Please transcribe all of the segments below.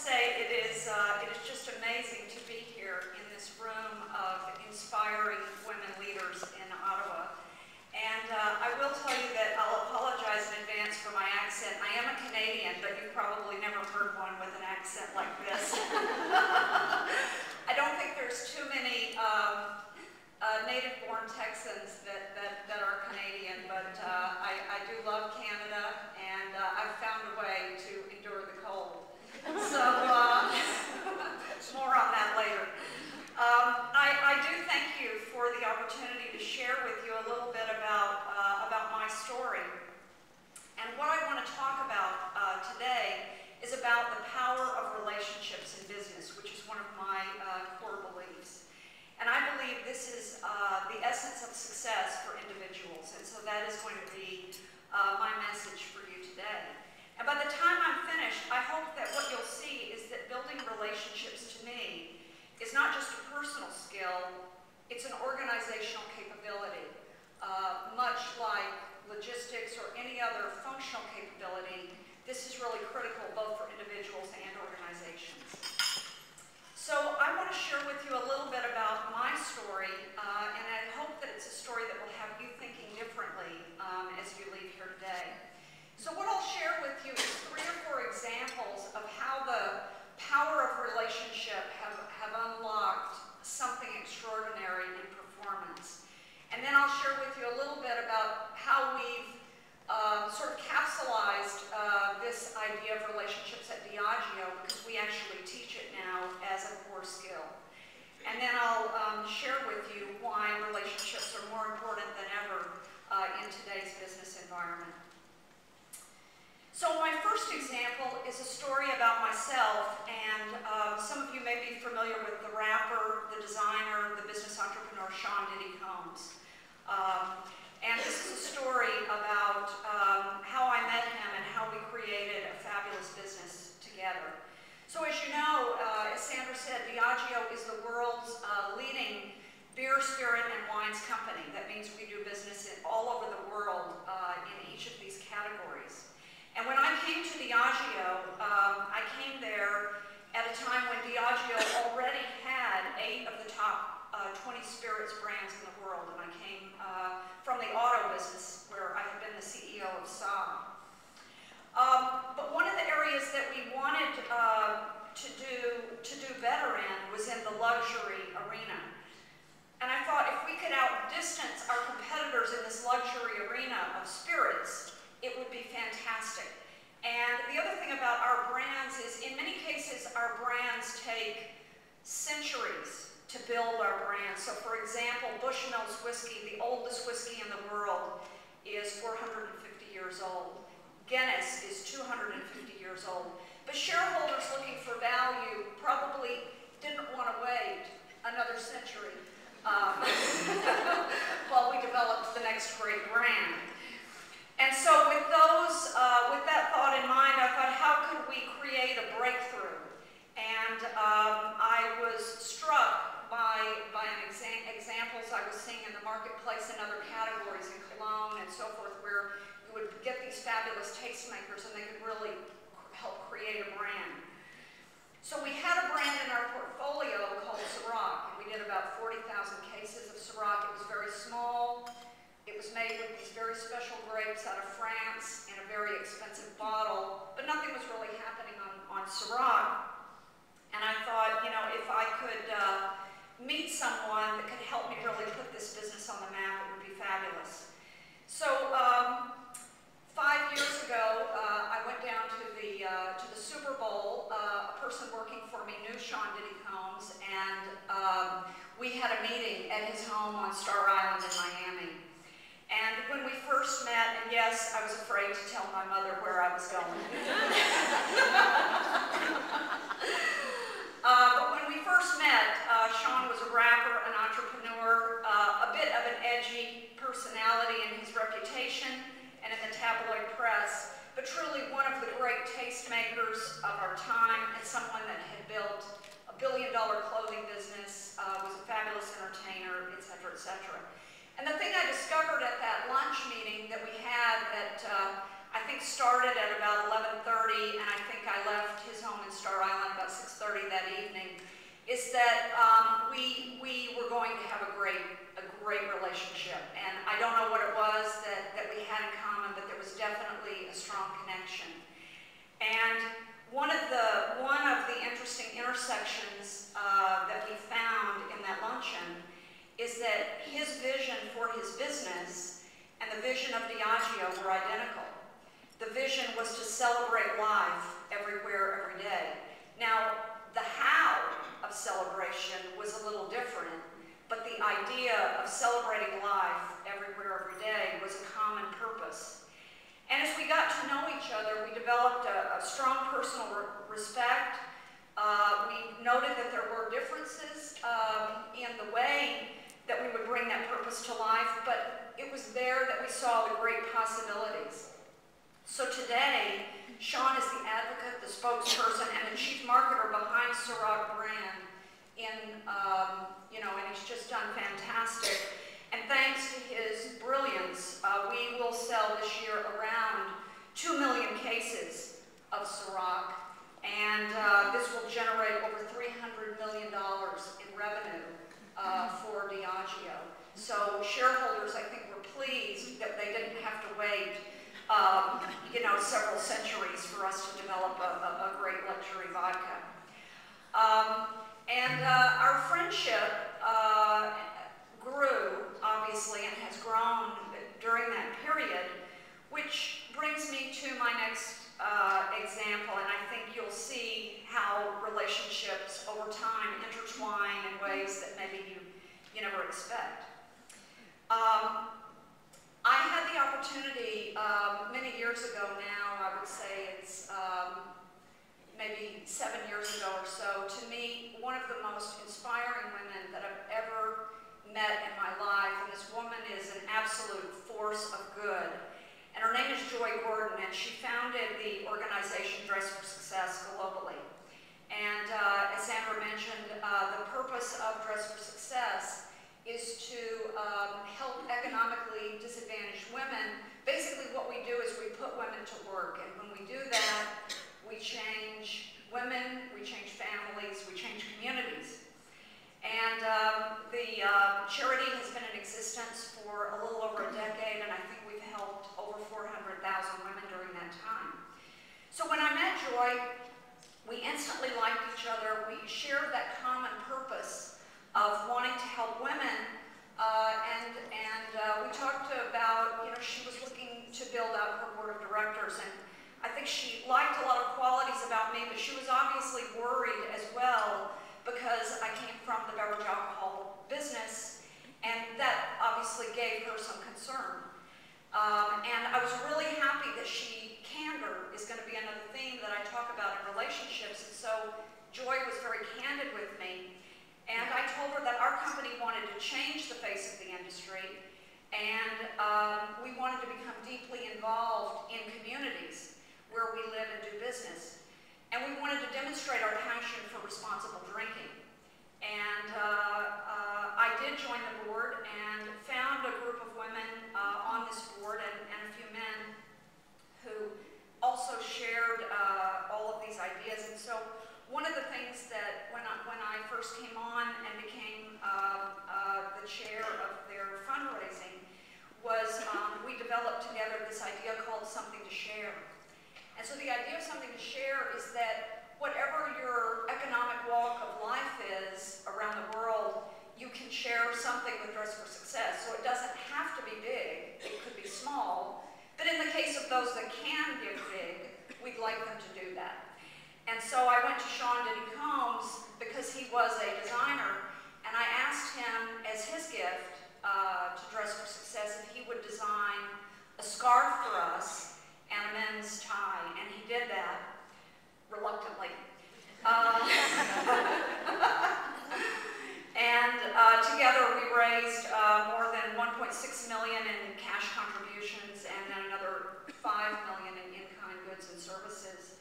say it is just amazing to be here in this room of inspiring women leaders in Ottawa. And I will tell you that I'll apologize in advance for my accent. I am a Canadian, but you've probably never heard one with an accent like this. I don't think there's too many native-born Texans that are Canadian, but I do love Canada, and I've found a way to endure the cold. So more on that later. I do thank you for the opportunity to share with you a little bit about my story. And what I want to talk about today is about the power of relationships in business, which is one of my core beliefs. And I believe this is the essence of success for individuals. And so that is going to be my message for you today. And by the time I'm finished, I hope that what you'll see is that building relationships to me is not just a personal skill, it's an organizational capability. Much like logistics or any other functional capability, this is really critical both for individuals and organizations. So I want to share with you a little bit about my story, and I hope that it's a story that will have you thinking differently as you leave here today. So what I'll share with you is 3 or 4 examples of how the power of relationship have unlocked something extraordinary in performance. And then I'll share with you a little bit about how we've sort of capsulized this idea of relationships at Diageo, because we actually teach it now as a core skill. And then I'll share with you why relationships are more important than ever in today's business environment. So my first example is a story about myself, and some of you may be familiar with the rapper, the designer, the business entrepreneur, Diddy. And this is a story about how I met him and how we created a fabulous business together. So as you know, as Sandra said, Diageo is the world's leading beer, spirit, and wines company. That means we do business all over the world in each of these categories. And when I came to Diageo, I came there at a time when Diageo already had 8 of the top 20 spirits brands in the world. And I came from the auto business, where I had been the CEO of Saab. But one of the areas that we wanted to do better in was in the luxury arena. And I thought if we could outdistance our competitors in this luxury arena of spirits, it would be fantastic. And the other thing about our brands is, in many cases, our brands take centuries to build our brands. So for example, Bushmills whiskey, the oldest whiskey in the world, is 450 years old. Guinness is 250 years old. But shareholders looking for value probably didn't want to wait another century while we developed the next great brand. And so with that thought in mind, I thought, how could we create a breakthrough? And I was struck by examples I was seeing in the marketplace in other categories, in cologne and so forth, where you would get these fabulous tastemakers and they could really help create a brand. So we had a brand in our portfolio called Ciroc, and we did about 40,000 cases of Ciroc. It was very small. It was made with these very special grapes out of France in a very expensive bottle, but nothing was really happening on Ciroc. And I thought, you know, if I could meet someone that could help me really put this business on the map, it would be fabulous. So 5 years ago, I went down to the Super Bowl. A person working for me knew Diddy, and we had a meeting at his home on Star Island in Miami. And when we first met, and yes, I was afraid to tell my mother where I was going. But when we first met, Sean was a rapper, an entrepreneur, a bit of an edgy personality in his reputation and in the tabloid press, but truly one of the great tastemakers of our time, and someone that had built a billion-dollar clothing business, was a fabulous entertainer, et cetera, et cetera. And the thing I discovered at that lunch meeting that we had that I think started at about 11:30, and I think I left his home in Star Island about 6:30 that evening, is that we were going to have a great relationship. And I don't know what it was that we had in common, but there was definitely a strong connection. And one of the interesting intersections that we found in that luncheon is that his vision for his business and the vision of Diageo were identical. The vision was to celebrate life everywhere, every day. Now, the how of celebration was a little different, but the idea of celebrating life everywhere, every day was a common purpose. And as we got to know each other, we developed a strong personal respect. We noted that there were differences in the way that we would bring that purpose to life, but it was there that we saw the great possibilities. So today, Sean is the advocate, the spokesperson, and the chief marketer behind Ciroc brand. And he's just done fantastic. And thanks to his brilliance, we will sell this year around 2 million cases of Ciroc, and this will generate over $300 million in revenue for Diageo. So shareholders, I think, were pleased that they didn't have to wait several centuries for us to develop a great luxury vodka. Our friendship grew, obviously, and has grown during that period, which brings me to my next example, and I think you'll see how relationships over time intertwine in ways that maybe you never expect. I had the opportunity many years ago now, I would say it's maybe 7 years ago or so, to meet one of the most inspiring women that I've ever met in my life. And this woman is an absolute force of good. And her name is Joy Gordon, and she founded the organization Dress for Success globally. And as Sandra mentioned, the purpose of Dress for Success is to help economically disadvantaged women. Basically what we do is we put women to work, and when we do that, we change women, we change families, we change communities. And the charity has been in existence for a little over a decade, and I think we've helped over 400,000 women during that time. So when I met Joy, we instantly liked each other. We shared that common purpose of wanting to help women, and we talked about, she was looking to build out her board of directors, and I think she liked a lot of qualities about me, but she was obviously worried as well because I came from the beverage alcohol business, and that obviously gave her some concern. And I was really happy that candor is going to be another theme that I talk about in relationships, and so Joy was very candid with me. And I told her that our company wanted to change the face of the industry, and we wanted to become deeply involved in communities where we live and do business. And we wanted to demonstrate our passion for responsible drinking. And I did join the board and found a group of women on this board and a few men who also shared all of these ideas. And so one of the things that when I first came on and became the chair of their fundraising was we developed together this idea called something to share. And so the idea of something to share is that whatever your economic walk of life is around the world, you can share something with Dress for Success. So it doesn't have to be big, it could be small, but in the case of those that can give big, we'd like them to do that. And so I went to Sean Diddy because he was a designer, and I asked him as his gift to Dress for Success if he would design a scarf for us and a men's tie, and he did that reluctantly. And together we raised more than $1.6 million in cash contributions and then another $5 million in in-kind goods and services.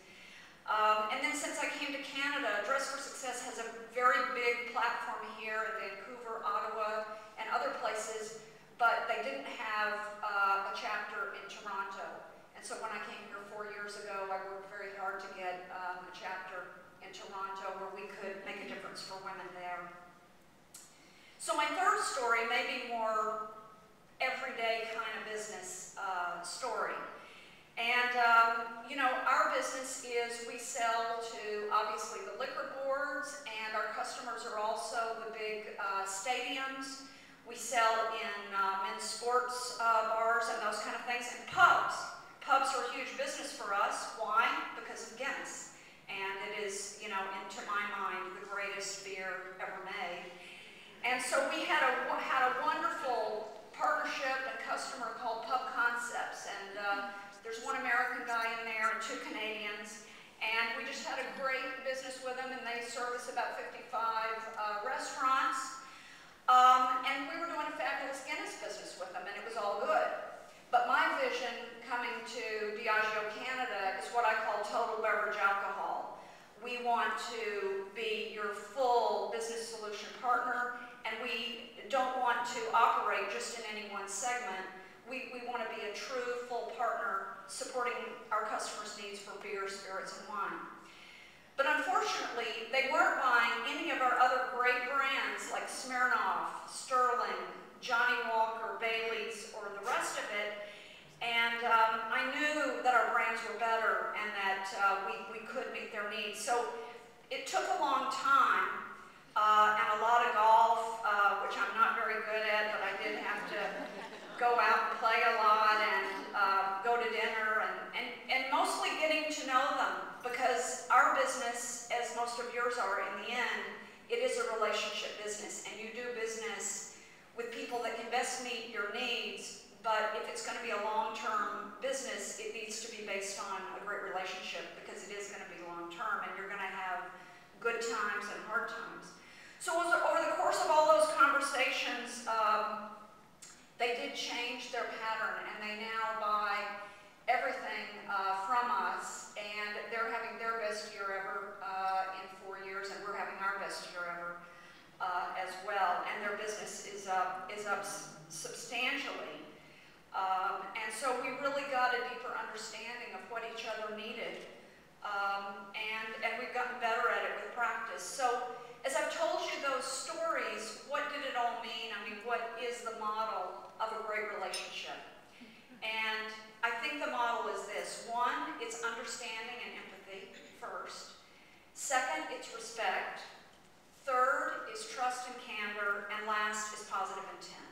And then since I came to Canada, Dress for Success has a very big platform here in Vancouver, Ottawa, and other places, but they didn't have a chapter in Toronto. And so when I came chapter in Toronto where we could make a difference for women there. So my third story may be more everyday kind of business story. And, you know, our business is we sell to, obviously, the liquor boards, and our customers are also the big stadiums. We sell in men's sports bars and those kind of things, and pubs. Pubs are a huge business for us. Why? Because of Guinness. And it is, you know, to my mind, the greatest beer ever made. And so we had a wonderful partnership and customer called Pub Concepts, and there's one American guy in there and 2 Canadians, and we just had a great business with them, and they service about 55 restaurants, and we were doing a fabulous Guinness business with them, and it was all good. But my vision coming to Diageo Canada is what I call total beverage alcohol. We want to be your full business solution partner, and we don't want to operate just in any one segment. We want to be a true full partner supporting our customers' needs for beer, spirits, and wine. But unfortunately, they weren't buying any of our other great brands like Smirnoff, Sterling, Johnny Walker, Bailey's, or the rest of it. And I knew that our brands were better and that we could meet their needs. So it took a long time and a lot of golf, which I'm not very good at, but I did have to go out and play a lot and go to dinner and mostly getting to know them, because our business, as most of yours are in the end, it is a relationship business, and you do business with people that can best meet your needs. But if it's going to be a long-term business, it needs to be based on a great relationship, because it is going to be long-term, and you're going to have good times and hard times. So over the course of all those conversations, they did change their pattern, and they now buy everything from us, and they're having their best year ever in 4 years, and we're having our best year ever as well, and their business is up substantially. And so we really got a deeper understanding of what each other needed, and we've gotten better at it with practice. So as I've told you those stories, what did it all mean? I mean, what is the model of a great relationship? And I think the model is this. 1, it's understanding and empathy first. 2nd, it's respect. 3rd is trust and candor. And last is positive intent.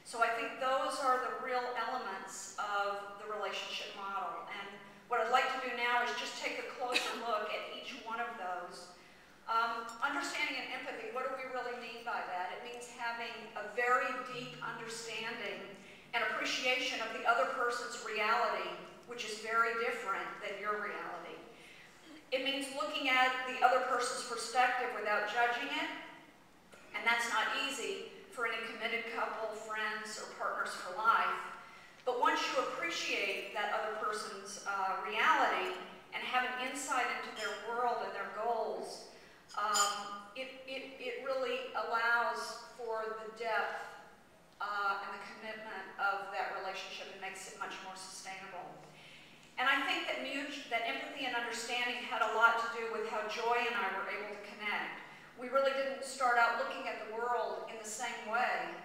So I think those are the real elements of the relationship model. And what I'd like to do now is just take a closer look at each one of those. Understanding and empathy, what do we really mean by that? It means having a very deep understanding and appreciation of the other person's reality, which is very different than your reality. It means looking at the other person's perspective without judging it, and that's not easy for any committed couple, friends, or partners for life. But once you appreciate that other person's reality and have an insight into their world and their goals, it really allows for the depth and the commitment of that relationship and makes it much more sustainable. And I think that empathy and understanding had a lot to do with how Joy and I were able to connect. We really didn't start out looking at the world in the same way,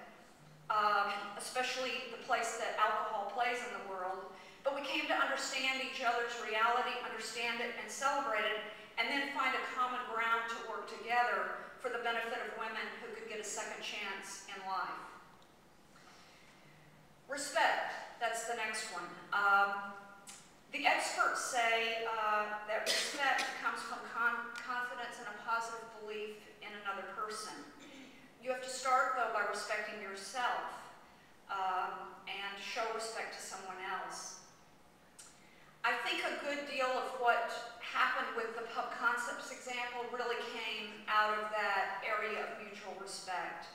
especially the place that alcohol plays in the world, but we came to understand each other's reality, understand it, and celebrate it, and then find a common ground to work together for the benefit of women who could get a second chance in life. Respect, that's the next one. The experts say that respect comes from confidence and a positive belief in another person. You have to start, though, by respecting yourself and show respect to someone else. I think a good deal of what happened with the Pub Concepts example really came out of that area of mutual respect.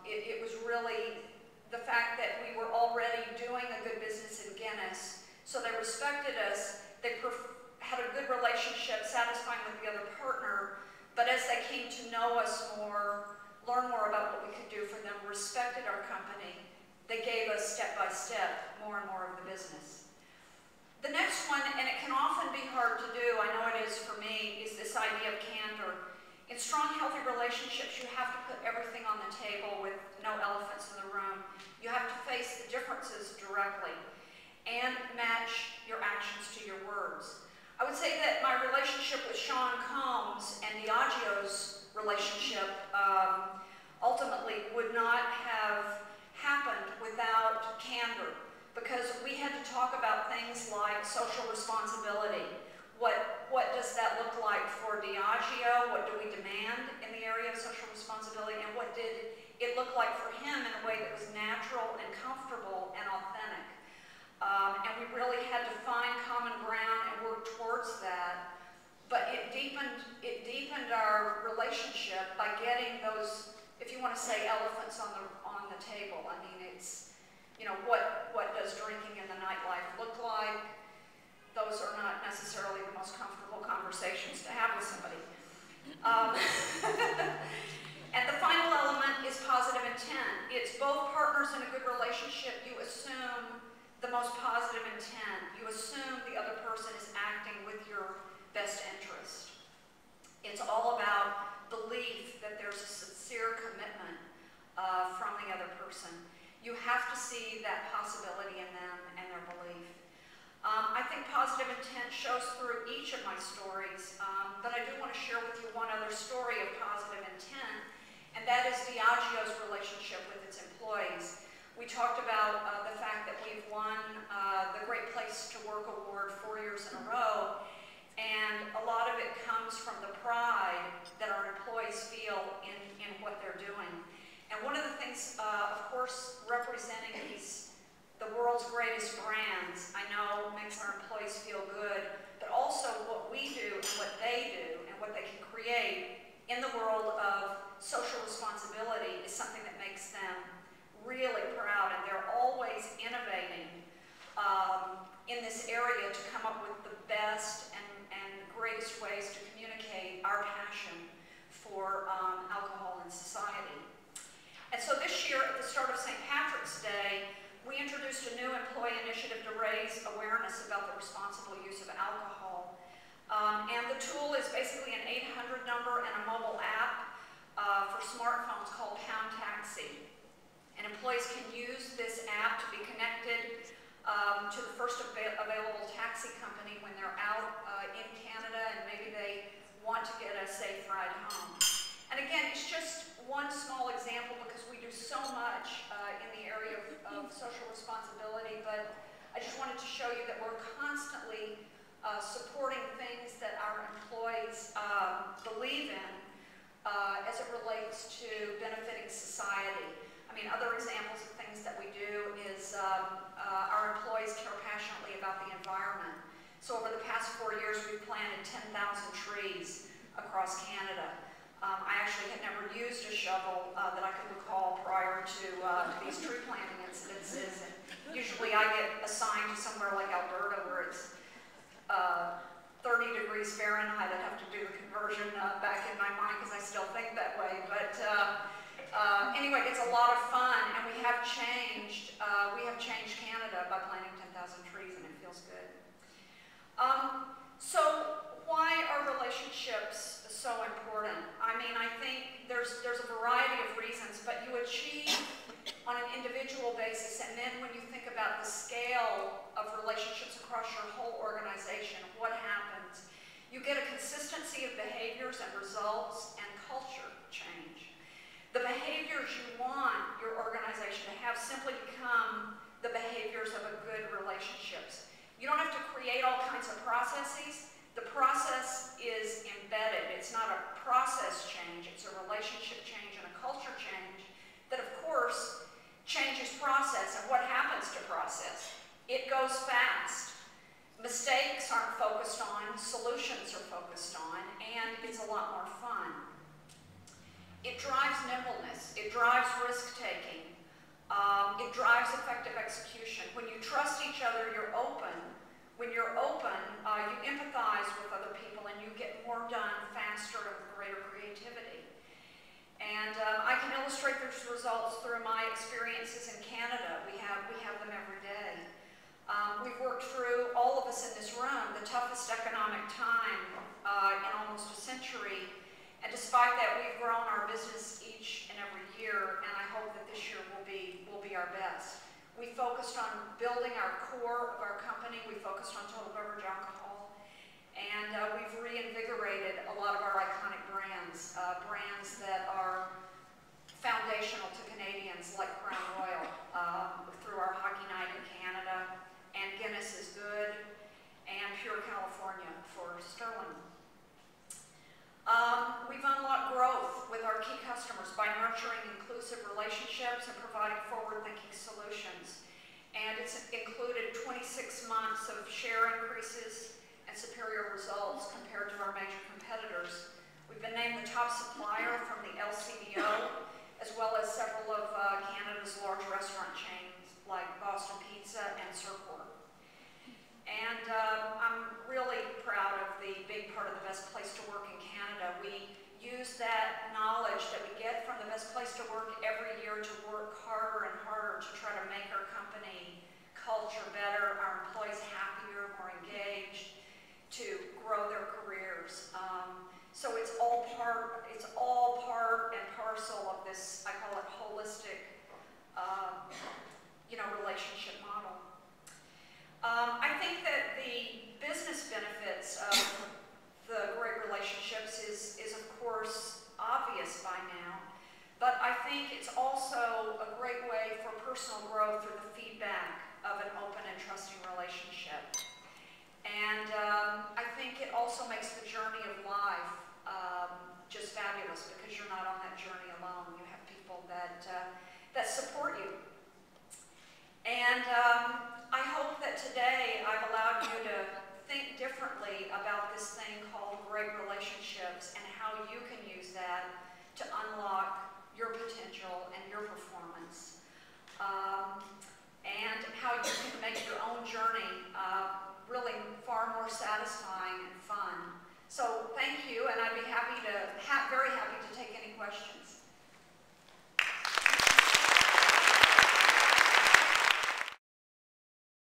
It was really the fact that we were already doing a good business in Guinness, so they respected us, they had a good relationship, satisfying with the other partner, but as they came to know us more, learn more about what we could do for them, respected our company, they gave us step by step more and more of the business. The next one, and it can often be hard to do, I know it is for relationships, you have to put everything on the table with no elephants in the room. You have to face the differences directly and match your actions to your words. I would say that my relationship with Sean Combs and Diageo's relationship ultimately would not have happened without candor, because we had to talk about things like social responsibility. What does that look like for Diageo? What do we demand in the area of social responsibility? And what did it look like for him in a way that was natural and comfortable and authentic? And we really had to find common ground and work towards that. But it deepened our relationship by getting those, if you want to say, elephants on the table. I mean, it's, you know, what does drinking in the nightlife look like? Those are not necessarily the most comfortable conversations to have with somebody. And the final element is positive intent. It's both partners in a good relationship. You assume the most positive intent. You assume the other person is acting with your best interest. It's all about belief that there's a sincere commitment from the other person. You have to see that possibility in them and their belief. I think positive intent shows through each of my stories, but I do want to share with you one other story of positive intent, and that is Diageo's relationship with its employees. We talked about the fact that we've won the Great Place to Work Award 4 years in a row, and a lot of it comes from the pride that our employees feel in what they're doing. And one of the things, of course, representing the world's greatest brands, I know makes our employees feel good, but also what we do and what they do and what they can create in the world of social responsibility is something that makes them really proud, and they're always innovating in this area to come up with the best and greatest ways to communicate our passion for alcohol in society. And so this year, at the start of St. Patrick's Day, we introduced a new employee initiative to raise awareness about the responsible use of alcohol. And the tool is basically an 800 number and a mobile app for smartphones called Pound Taxi. And employees can use this app to be connected to the first available taxi company when they're out in Canada and maybe they want to get a safe ride home. And again, it's just one small example because we do so much in the area of social responsibility, but I just wanted to show you that we're constantly supporting things that our employees believe in as it relates to benefiting society. I mean, other examples of things that we do is our employees care passionately about the environment. So over the past 4 years, we've planted 10,000 trees across Canada. I actually had never used a shovel that I could recall prior to these tree planting incidences. And usually I get assigned to somewhere like Alberta where it's 30 degrees Fahrenheit. I'd have to do the conversion back in my mind because I still think that way. But anyway, it's a lot of fun, and we have changed Canada by planting 10,000 trees, and it feels good. So why are relationships so important? I mean, I think there's a variety of reasons, but you achieve on an individual basis, and then when you think about the scale of relationships across your whole organization, what happens? You get a consistency of behaviors and results and culture change. The behaviors you want your organization to have simply become the behaviors of a good relationships. You don't have to create all kinds of processes. The process is embedded. It's not a process change, it's a relationship change and a culture change that, of course, changes process. And what happens to process? It goes fast. Mistakes aren't focused on, solutions are focused on, and it's a lot more fun. It drives nimbleness. It drives risk-taking. It drives effective execution. When you trust each other, you're open. When you're open, you empathize with other people and you get more done faster and with greater creativity. And I can illustrate those results through my experiences in Canada. We have them every day. We've worked through, all of us in this room, the toughest economic time in almost a century. And despite that, we've grown our We focused on building our core of our company. We focused on total beverage alcohol. And we've reinvigorated a lot of our iconic brands, brands that are foundational to Canadians, like Crown Royal, through our Hockey Night in Canada, and Guinness is Good, and Pure California for Sterling. We've unlocked growth with our key customers by nurturing inclusive relationships and providing forward-thinking solutions. And it's included 26 months of share increases and superior results compared to our major competitors. We've been named the top supplier from the LCBO, as well as several of Canada's large restaurant chains like Boston Pizza and Circor. And I'm really proud of the big part of the Best Place to Work in Canada. We use that knowledge that we get from the Best Place to Work every year to work harder and harder to try to make our company culture better, our employees happier, more engaged, to grow their careers. So it's all part and parcel of this, I call it holistic, relationship model. I think that the business benefits of the great relationships is of course obvious by now, but I think it's also a great way for personal growth through the feedback of an open and trusting relationship. And I think it also makes the journey of life just fabulous, because you're not on that journey alone. You have people that support you. And I hope that today I've allowed you to think differently about this thing called great relationships and how you can use that to unlock your potential and your performance. And how you can make your own journey really far more satisfying and fun. So thank you, and I'd be happy to